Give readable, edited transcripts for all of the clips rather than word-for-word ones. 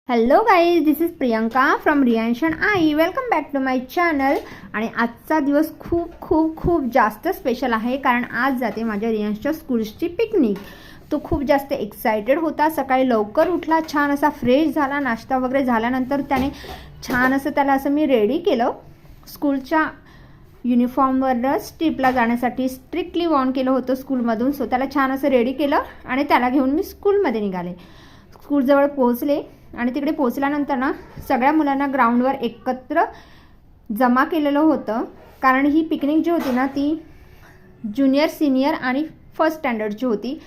Hello guys, this is Priyanka from रियांशन आई. Welcome back to my channel. आणि आजचा दिवस खूप खूप खूप जास्त स्पेशल आहे, कारण आज जाते माझ्या रियांशच्या स्कूल्सची पिकनिक. तो खूप जास्त एक्सायटेड होता. सकाळी लवकर उठला, छान असा फ्रेश झाला, नाश्ता वगैरे झाल्यानंतर त्याने छान असं त्याला असं मी रेडी केलं. स्कूलच्या युनिफॉर्मवरच ट्रिपला जाण्यासाठी स्ट्रिक्टली वॉर्न केलं होतं स्कूलमधून. सो त्याला छान असं रेडी केलं आणि त्याला घेऊन मी स्कूलमध्ये निघाले. स्कूलजवळ पोहोचले आणि तिकडे पोहोचल्यानंतर ना सगळ्या मुलांना ग्राउंडवर एकत्र जमा केलेलं होतं, कारण ही पिकनिक जी होती ना ती ज्युनियर, सिनियर आणि फर्स्ट स्टँडर्डची होती.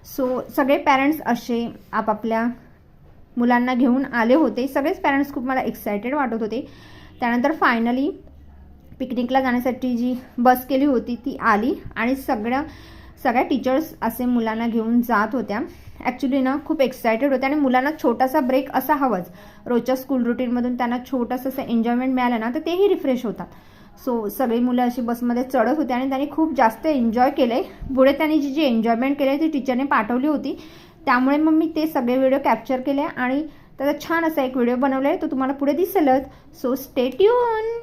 सो सगळे पॅरेंट्स असे आपापल्या मुलांना घेऊन आले होते. सगळेच पॅरेंट्स खूप मला एक्सायटेड वाटत होते. त्यानंतर फायनली पिकनिकला जाण्यासाठी जी बस केली होती ती आली आणि सगळ्या टीचर्स असे मुलांना घेऊन जात होत्या. ॲक्च्युली ना खूप एक्सायटेड होत्या आणि मुलांना छोटासा ब्रेक असा हवाच. रोजच्या स्कूल रुटीनमधून त्यांना छोटंसं असं एन्जॉयमेंट मिळालं ना तर तेही रिफ्रेश होतात. सो सगळी मुलं अशी बसमध्ये चढत होती आणि त्यांनी खूप जास्त एन्जॉय केलं आहे. पुढे त्यांनी जी एन्जॉयमेंट केली ती टीचरने पाठवली होती, त्यामुळे मग मी ते सगळे व्हिडिओ कॅप्चर केले आणि त्याचा छान असा एक व्हिडिओ बनवला आहे, तो तुम्हाला पुढे दिसेलच. So stay tune.